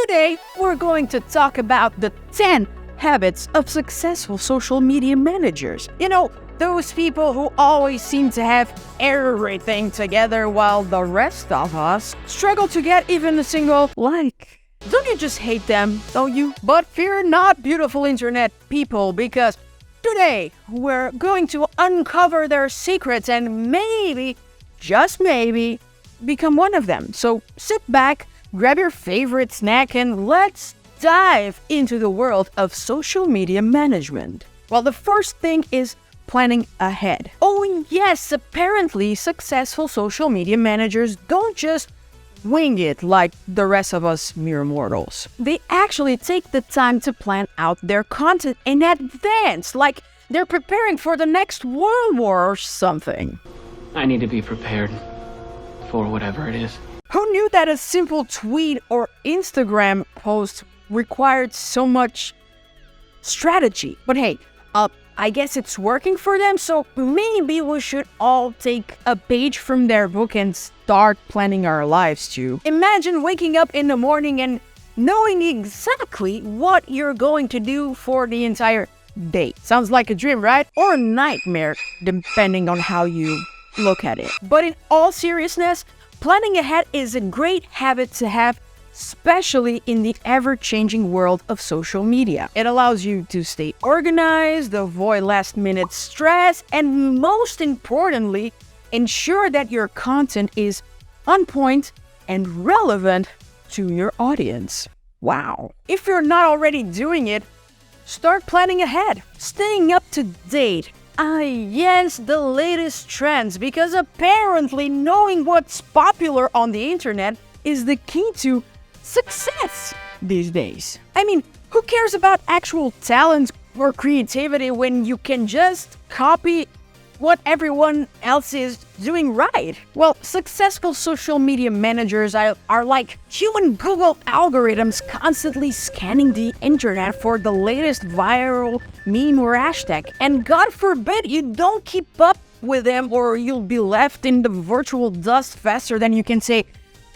Today, we're going to talk about the 10 habits of successful social media managers. You know, those people who always seem to have everything together while the rest of us struggle to get even a single like. Don't you just hate them, don't you? But fear not, beautiful internet people, because today we're going to uncover their secrets and maybe, just maybe, become one of them. So sit back, grab your favorite snack, and let's dive into the world of social media management. Well, the first thing is planning ahead. Oh yes, apparently successful social media managers don't just wing it like the rest of us mere mortals. They actually take the time to plan out their content in advance, like they're preparing for the next world war or something. I need to be prepared for whatever it is. Who knew that a simple tweet or Instagram post required so much strategy? But hey, I guess it's working for them, so maybe we should all take a page from their book and start planning our lives too. Imagine waking up in the morning and knowing exactly what you're going to do for the entire day. Sounds like a dream, right? Or a nightmare, depending on how you look at it. But in all seriousness, planning ahead is a great habit to have, especially in the ever-changing world of social media. It allows you to stay organized, avoid last-minute stress, and most importantly, ensure that your content is on point and relevant to your audience. Wow. If you're not already doing it, start planning ahead, staying up to date. Yes, the latest trends, because apparently knowing what's popular on the internet is the key to success these days. I mean, who cares about actual talent or creativity when you can just copy what everyone else is doing right? Well, successful social media managers are like human Google algorithms constantly scanning the internet for the latest viral meme or hashtag. And God forbid you don't keep up with them or you'll be left in the virtual dust faster than you can say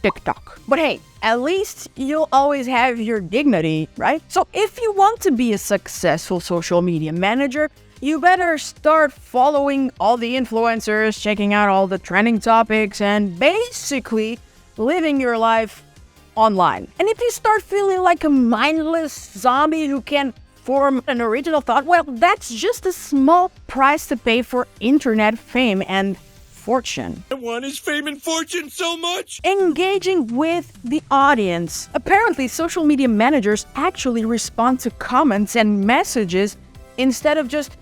TikTok. But hey, at least you'll always have your dignity, right? So if you want to be a successful social media manager, you better start following all the influencers, checking out all the trending topics, and basically living your life online. And if you start feeling like a mindless zombie who can't form an original thought, well, that's just a small price to pay for internet fame and fortune. I want his fame and fortune so much! Engaging with the audience. Apparently, social media managers actually respond to comments and messages instead of just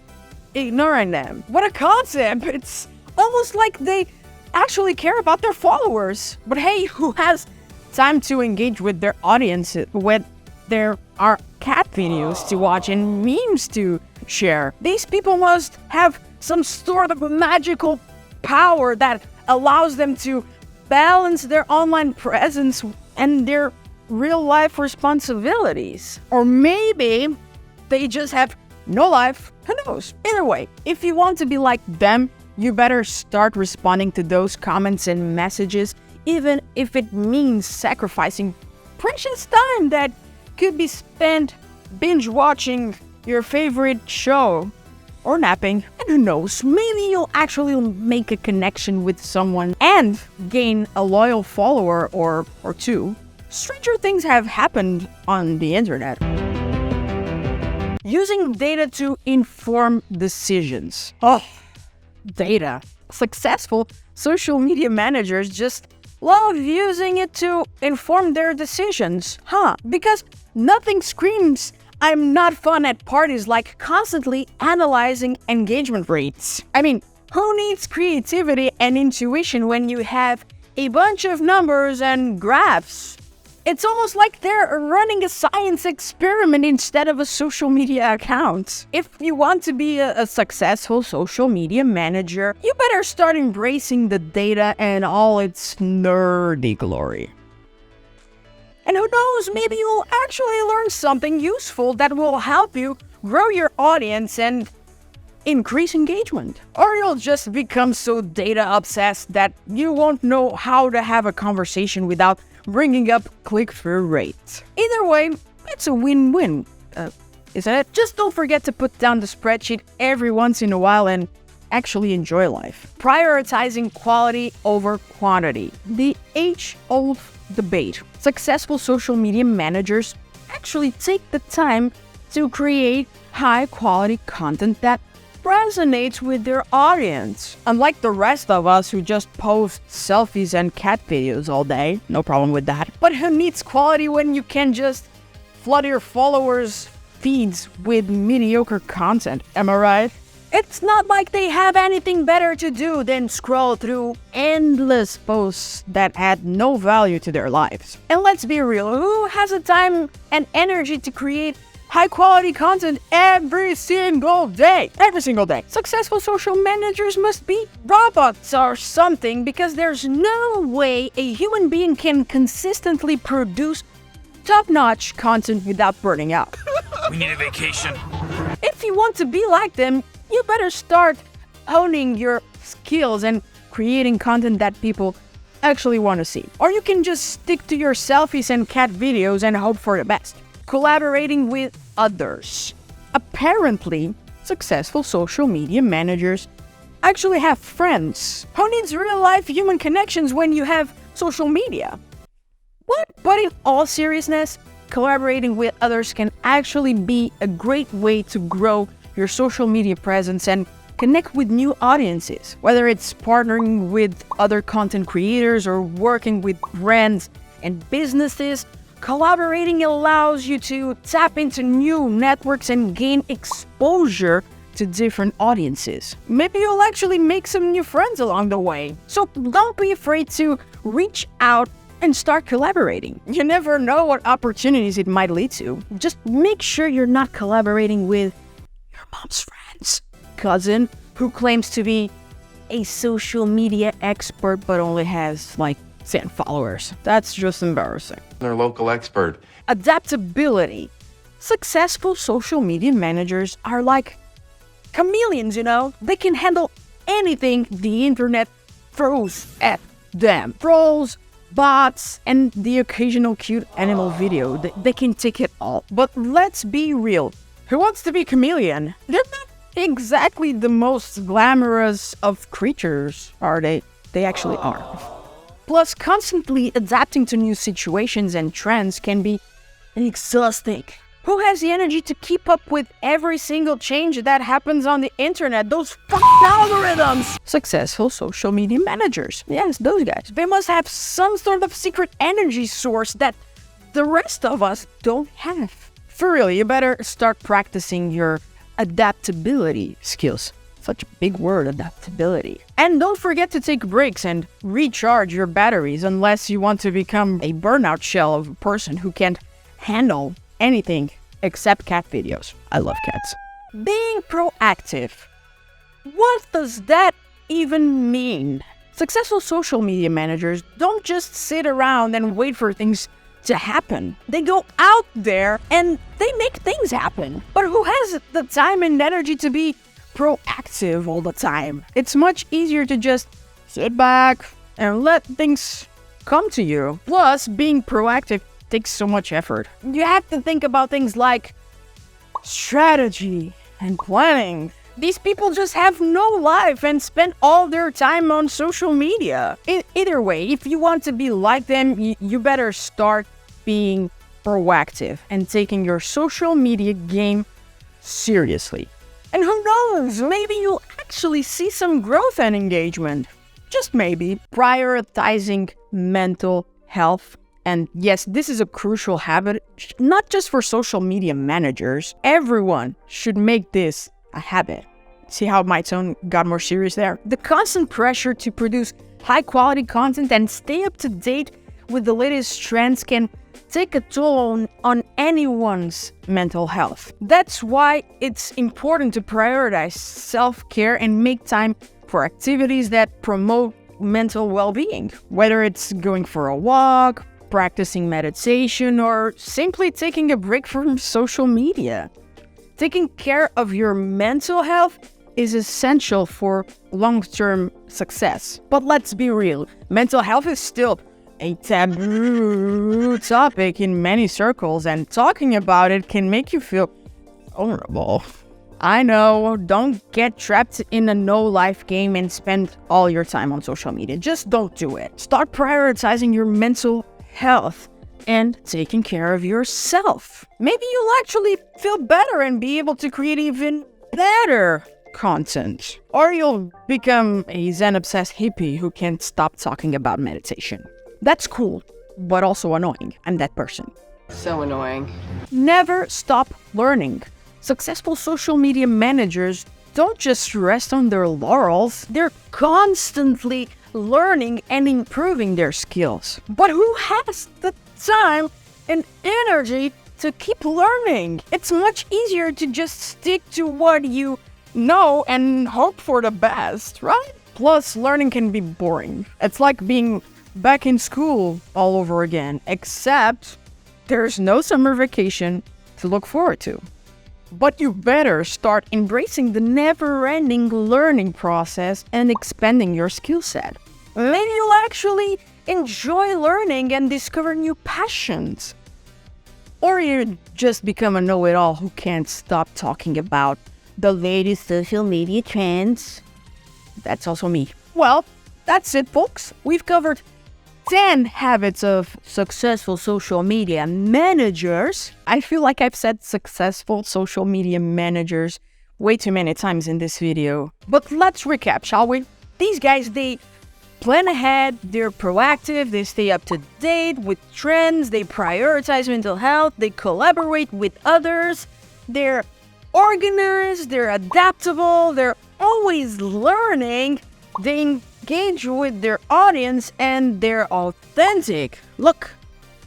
ignoring them. What a concept! It's almost like they actually care about their followers. But hey, who has time to engage with their audience when there are cat videos to watch and memes to share? These people must have some sort of magical power that allows them to balance their online presence and their real-life responsibilities. Or maybe they just have no life. Who knows? Either way, if you want to be like them, you better start responding to those comments and messages, even if it means sacrificing precious time that could be spent binge watching your favorite show or napping. And who knows, maybe you'll actually make a connection with someone and gain a loyal follower or two. Stranger things have happened on the internet. Using data to inform decisions. Oh, data. Successful social media managers just love using it to inform their decisions. Because nothing screams I'm not fun at parties like constantly analyzing engagement rates. I mean, who needs creativity and intuition when you have a bunch of numbers and graphs? It's almost like they're running a science experiment instead of a social media account. If you want to be a successful social media manager, you better start embracing the data and all its nerdy glory. And who knows, maybe you'll actually learn something useful that will help you grow your audience and increase engagement. Or you'll just become so data obsessed that you won't know how to have a conversation without bringing up click-through rates. Either way, it's a win-win, isn't it? Just don't forget to put down the spreadsheet every once in a while and actually enjoy life. Prioritizing quality over quantity. The age-old debate. Successful social media managers actually take the time to create high-quality content that resonates with their audience. Unlike the rest of us who just post selfies and cat videos all day, no problem with that. But who needs quality when you can just flood your followers' feeds with mediocre content, am I right? It's not like they have anything better to do than scroll through endless posts that add no value to their lives. And let's be real, who has the time and energy to create high-quality content every single day? Every single day. Successful social managers must be robots or something, because there's no way a human being can consistently produce top-notch content without burning out. We need a vacation. If you want to be like them, you better start honing your skills and creating content that people actually want to see. Or you can just stick to your selfies and cat videos and hope for the best. Collaborating with others. Apparently, successful social media managers actually have friends. Who needs real-life human connections when you have social media? What? But in all seriousness, collaborating with others can actually be a great way to grow your social media presence and connect with new audiences. Whether it's partnering with other content creators or working with brands and businesses, collaborating allows you to tap into new networks and gain exposure to different audiences. Maybe you'll actually make some new friends along the way. So don't be afraid to reach out and start collaborating. You never know what opportunities it might lead to. Just make sure you're not collaborating with your mom's friend's cousin who claims to be a social media expert but only has like 10 followers. That's just embarrassing. Their local expert. Adaptability. Successful social media managers are like chameleons, you know? They can handle anything the internet throws at them. Trolls, bots, and the occasional cute animal video. They can take it all. But let's be real. Who wants to be a chameleon? They're not exactly the most glamorous of creatures, are they? They actually are. Plus, constantly adapting to new situations and trends can be exhausting. Who has the energy to keep up with every single change that happens on the internet? Those fucking algorithms! Successful social media managers. Yes, those guys. They must have some sort of secret energy source that the rest of us don't have. For real, you better start practicing your adaptability skills. Such a big word, adaptability. And don't forget to take breaks and recharge your batteries unless you want to become a burnout shell of a person who can't handle anything except cat videos. I love cats. Being proactive. What does that even mean? Successful social media managers don't just sit around and wait for things to happen. They go out there and they make things happen. But who has the time and energy to be proactive all the time? It's much easier to just sit back and let things come to you. Plus, being proactive takes so much effort. You have to think about things like strategy and planning. These people just have no life and spend all their time on social media. Either way, if you want to be like them, you better start being proactive and taking your social media game seriously. And who knows, maybe you'll actually see some growth and engagement. Just maybe. Prioritizing mental health. And yes, this is a crucial habit, not just for social media managers. Everyone should make this a habit. See how my tone got more serious there? The constant pressure to produce high-quality content and stay up to date with the latest trends can take a toll on anyone's mental health. That's why it's important to prioritize self-care and make time for activities that promote mental well-being. Whether it's going for a walk, practicing meditation, or simply taking a break from social media. Taking care of your mental health is essential for long-term success. But let's be real, mental health is still a taboo topic in many circles, and talking about it can make you feel vulnerable. I know, don't get trapped in a no-life game and spend all your time on social media. Just don't do it. Start prioritizing your mental health and taking care of yourself. Maybe you'll actually feel better and be able to create even better content. Or you'll become a Zen-obsessed hippie who can't stop talking about meditation. That's cool, but also annoying. I'm that person. So annoying. Never stop learning. Successful social media managers don't just rest on their laurels, they're constantly learning and improving their skills. But who has the time and energy to keep learning? It's much easier to just stick to what you know and hope for the best, right? Plus, learning can be boring. It's like being back in school all over again, except there's no summer vacation to look forward to. But you better start embracing the never-ending learning process and expanding your skill set. Maybe you'll actually enjoy learning and discover new passions. Or you just become a know-it-all who can't stop talking about the latest social media trends. That's also me. Well, that's it, folks. We've covered 10 habits of successful social media managers. I feel like I've said successful social media managers way too many times in this video. But let's recap, shall we? These guys, they plan ahead, they're proactive, they stay up to date with trends, they prioritize mental health, they collaborate with others, they're organized, they're adaptable, they're always learning, they engage with their audience, and they're authentic. Look,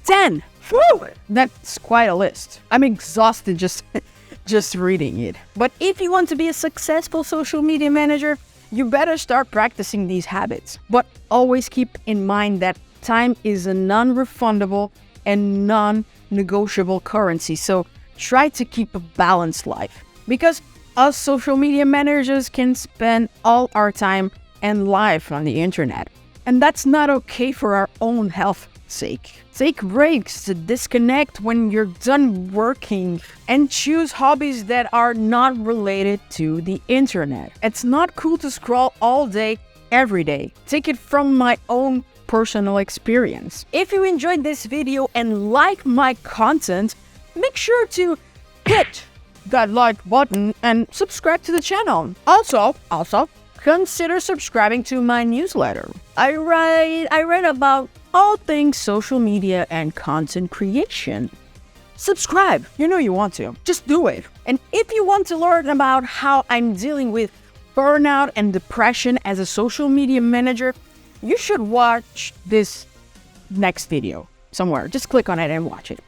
10. Whew, that's quite a list. I'm exhausted just reading it. But if you want to be a successful social media manager, you better start practicing these habits. But always keep in mind that time is a non-refundable and non-negotiable currency. So try to keep a balanced life. Because us social media managers can spend all our time and life on the internet. And that's not okay for our own health's sake. Take breaks to disconnect when you're done working and choose hobbies that are not related to the internet. It's not cool to scroll all day, every day. Take it from my own personal experience. If you enjoyed this video and like my content, make sure to hit that like button and subscribe to the channel. Also, consider subscribing to my newsletter. I write about all things social media and content creation. Subscribe. You know you want to. Just do it. And if you want to learn about how I'm dealing with burnout and depression as a social media manager, you should watch this next video somewhere. Just click on it and watch it.